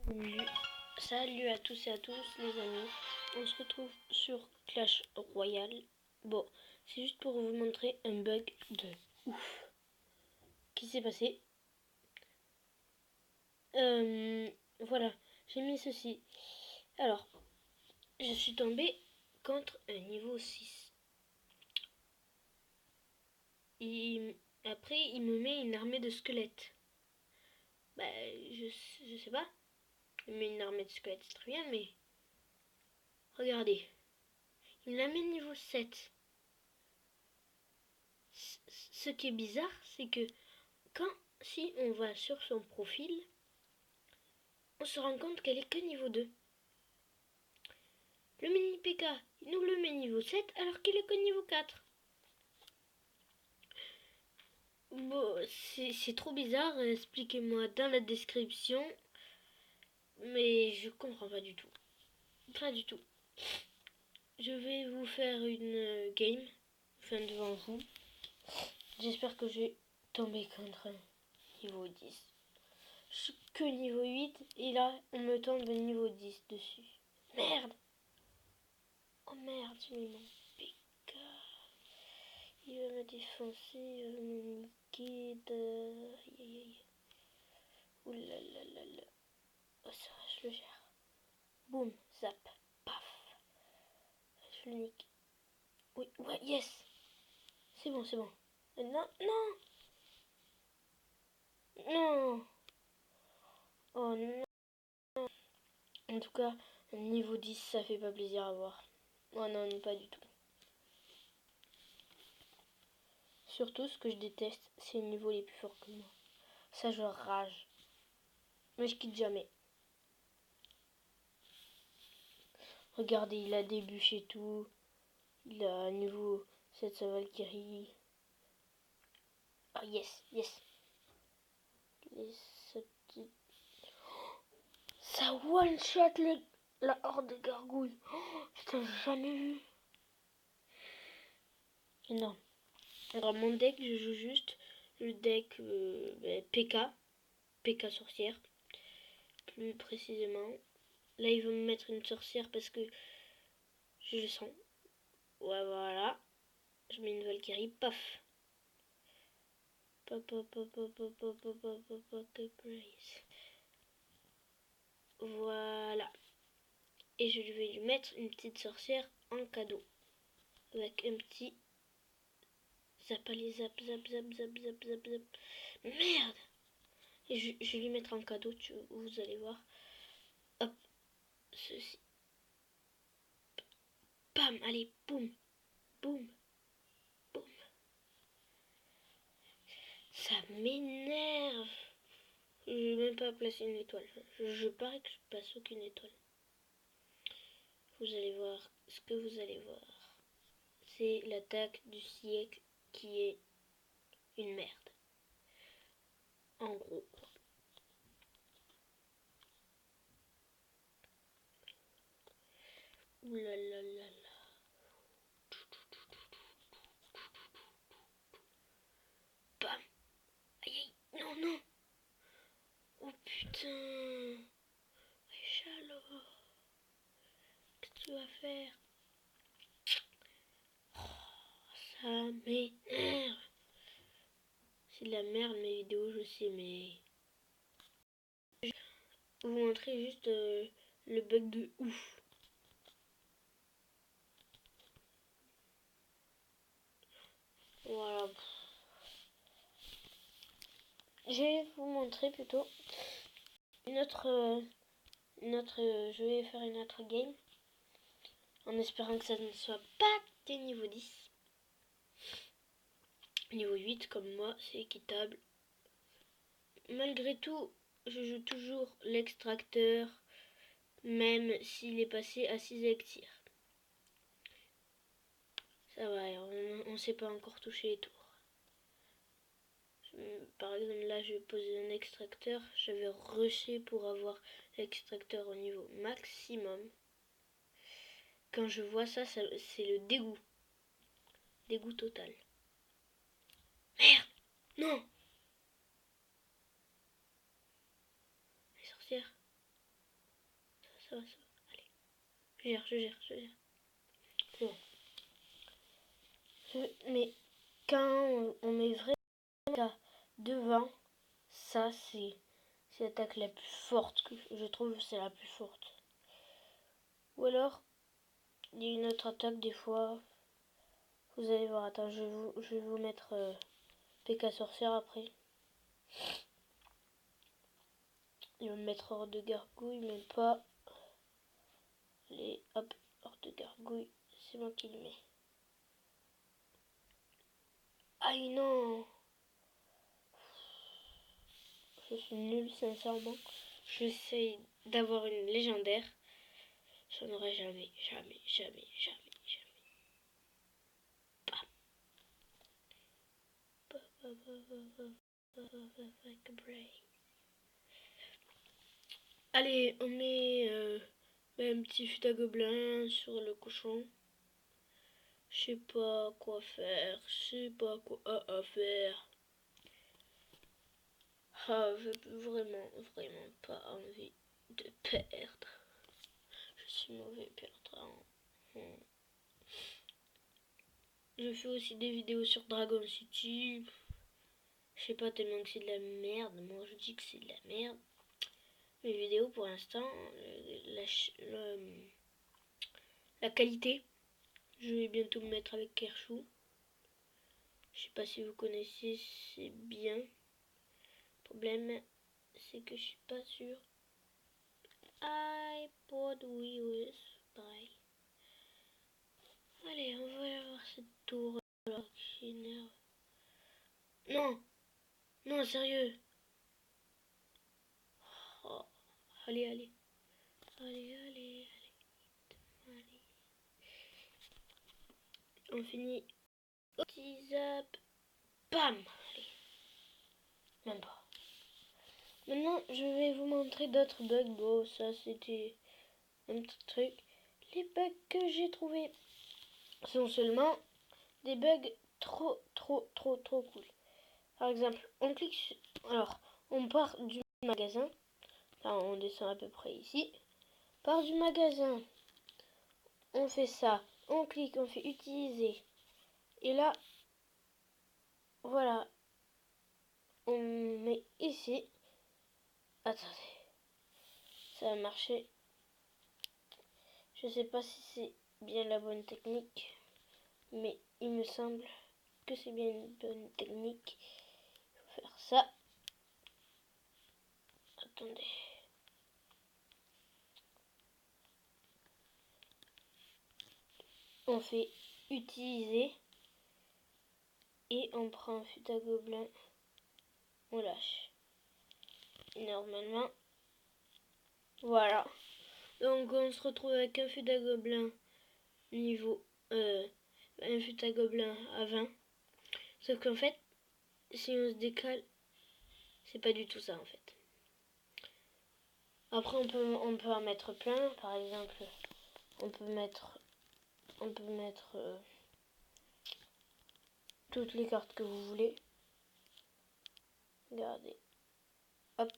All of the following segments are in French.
Salut à tous et à tous les amis, on se retrouve sur Clash Royale. Bon, c'est juste pour vous montrer un bug de ouf qui s'est passé. Voilà, j'ai mis ceci. Alors, je suis tombée contre un niveau 6. Après, il me met une armée de squelettes. Bah, je sais pas. Il me met une armée de squelettes, c'est très bien, mais... Regardez. Il la met niveau 7. Ce qui est bizarre, c'est que si on va sur son profil, on se rend compte qu'elle est que niveau 2. Le mini PK, il nous le met niveau 7 alors qu'il est que niveau 4. Bon, c'est trop bizarre, expliquez-moi dans la description. Mais je comprends pas du tout. Pas du tout. Je vais vous faire une game, enfin devant vous. J'espère que je vais tomber contre un niveau 10. Je suis que niveau 8 et là on me tombe niveau 10 dessus. Merde. Oh merde, j'ai mis mon PK. Il va me défoncer, il va me niquer de... Aïe aïe aïe. Oulalalala. Oh ça va, je le gère. Boum, zap, paf. Je le nique. Oui, ouais, yes. C'est bon, c'est bon. Non, non. Non. Oh non. En tout cas, niveau 10, ça fait pas plaisir à voir. Oh non, pas du tout. Surtout, ce que je déteste, c'est les niveaux les plus forts que moi. Ça, je rage. Mais je quitte jamais. Regardez, il a des bûches et tout. Il a un niveau 7 sa Valkyrie. Ah yes, yes. Ça one shot la horde de gargouilles. Oh, putain, j'ai jamais vu. Énorme. Alors mon deck, je joue juste le deck PK sorcière. Plus précisément. Là, il veut me mettre une sorcière parce que je le sens. Ouais, voilà. Je mets une Valkyrie, paf. Voilà. Et je vais lui mettre une petite sorcière en cadeau. Avec un petit... Zap, allez, zap, zap, zap, zap, zap, zap, zap. Merde. Et je vais lui mettre en cadeau, vous allez voir. Hop. Ceci. Bam, allez, boum. Boum. Boum. Ça m'énerve. Je vais même pas placer une étoile. Je parie que je passe aucune étoile. Vous allez voir ce que vous allez voir. C'est l'attaque du siècle qui est une merde. En gros. Ouh. Bam. Aïe aïe. Non, non. Oh putain. Wesh alors. Qu'est-ce que tu vas faire? Oh, ça m'énerve. C'est de la merde mes vidéos, je sais, mais... Je vais vous montrer juste le bug de ouf. Voilà. Je vais vous montrer plutôt je vais faire une autre game en espérant que ça ne soit pas des niveaux 10. Niveau 8 comme moi, c'est équitable. Malgré tout, je joue toujours l'extracteur, même s'il est passé à 6 élixirs. Ça va, on ne sait pas encore toucher les tours. Par exemple, là, je vais poser un extracteur. Je vais rusher pour avoir l'extracteur au niveau maximum. Quand je vois ça, c'est le dégoût. Dégoût total. Merde! Non! Les sorcières. ça va. Allez, je gère. Bon. Mais quand on met vraiment devant, ça c'est l'attaque la plus forte que je trouve, c'est la plus forte. Ou alors, il y a une autre attaque des fois. Vous allez voir, attends, je vais vous mettre PK sorcière après. Il va me mettre hors de gargouille, mais pas les hop, hors de gargouille, c'est moi qui le mets. Aïe non, je suis nulle sincèrement. J'essaye d'avoir une légendaire. J'en aurai jamais. Allez, on met un petit fut à gobelin sur le cochon. Je sais pas quoi faire, faire. Ah, j'ai vraiment pas envie de perdre. Je suis mauvais perdant. Je fais aussi des vidéos sur Dragon City. Je sais pas tellement que c'est de la merde. Moi je dis que c'est de la merde. Mes vidéos pour l'instant, la qualité, je vais bientôt me mettre avec Kershaw. Je sais pas si vous connaissez, c'est bien. Le problème, c'est que je suis pas sûr. iPod we bye. Allez, on va aller voir cette tour là qui énerve. Non, sérieux. Oh, allez. On finit. Petit zap. Bam. Allez. Même pas. Maintenant, je vais vous montrer d'autres bugs. Bon, ça c'était un petit truc. Les bugs que j'ai trouvés sont seulement des bugs trop cool. Par exemple, on clique sur... Alors, on part du magasin. Là, on descend à peu près ici. Part du magasin. On fait ça. On clique, on fait utiliser. Et là, voilà. On met ici. Attendez. Ça va marcher. Je sais pas si c'est bien la bonne technique. Mais il me semble que c'est bien une bonne technique. Il faut faire ça. Attendez. On fait utiliser. Et on prend un fut à gobelin. On lâche. Et normalement, voilà. Donc on se retrouve avec un fut à gobelin niveau... un fut à gobelin à 20. Sauf qu'en fait, si on se décale, c'est pas du tout ça en fait. Après on peut en mettre plein. Par exemple, on peut mettre toutes les cartes que vous voulez. Regardez. Hop.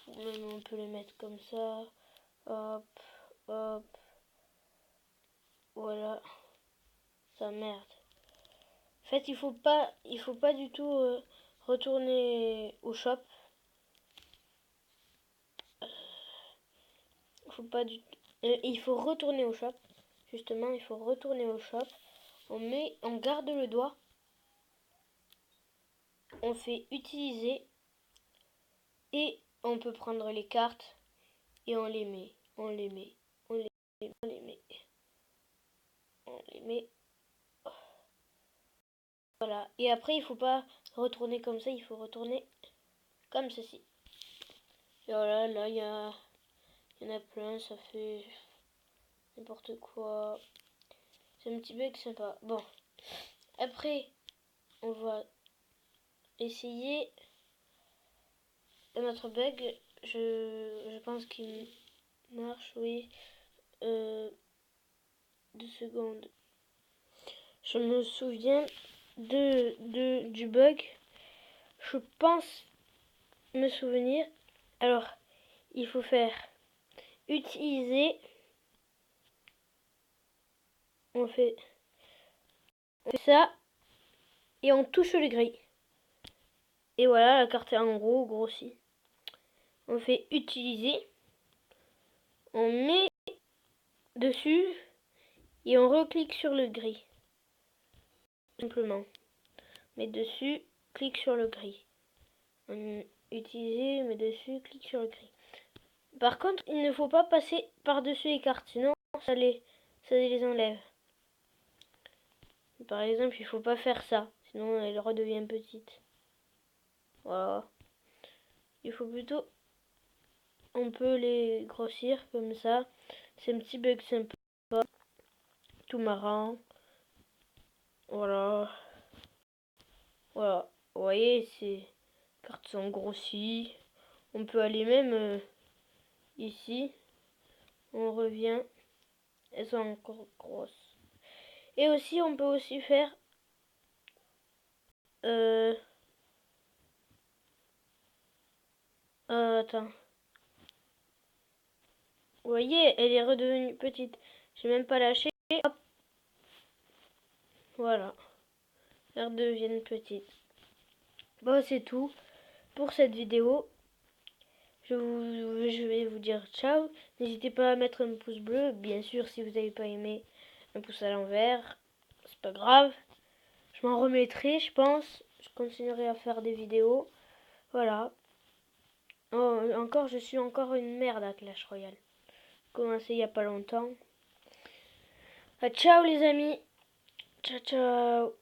Même on peut les mettre comme ça. Hop. Voilà. Ça merde. En fait, il faut pas du tout retourner au shop. Il faut retourner au shop. Justement, il faut retourner au shop. On garde le doigt. On fait utiliser. Et on peut prendre les cartes. Et on les met. Voilà. Et après, il faut pas retourner comme ça. Il faut retourner comme ceci. Et voilà, là, il y en a plein. Ça fait n'importe quoi. C'est un petit bug sympa. Bon. Après, on va essayer un autre bug. Je pense qu'il marche, oui. 2 secondes. Je me souviens du bug. Je pense me souvenir. Alors, il faut faire utiliser. On fait ça et on touche le gris. Et voilà, la carte est en gros grossie. On fait utiliser. On met dessus et on reclique sur le gris. Simplement. Met dessus, clique sur le gris. On utilise, met dessus, clique sur le gris. Par contre, il ne faut pas passer par-dessus les cartes, sinon ça les enlève. Par exemple, il ne faut pas faire ça, sinon elle redevient petite. Voilà. Il faut plutôt... On peut les grossir comme ça. C'est un petit bug sympa. Tout marrant. Voilà. Voilà. Vous voyez, ces cartes sont grossies. On peut aller même ici. On revient. Elles sont encore grosses. Et aussi, on peut aussi faire... attends. Vous voyez, elle est redevenue petite. J'ai même pas lâché. Hop. Voilà. Elles redeviennent petites. Bon, c'est tout pour cette vidéo. Je vais vous dire ciao. N'hésitez pas à mettre un pouce bleu. Bien sûr, si vous n'avez pas aimé, un pouce à l'envers. C'est pas grave. Je m'en remettrai, je pense. Je continuerai à faire des vidéos. Voilà. Oh, je suis encore une merde à Clash Royale. Commencé il y a pas longtemps. Ah, ciao les amis. Ciao, ciao.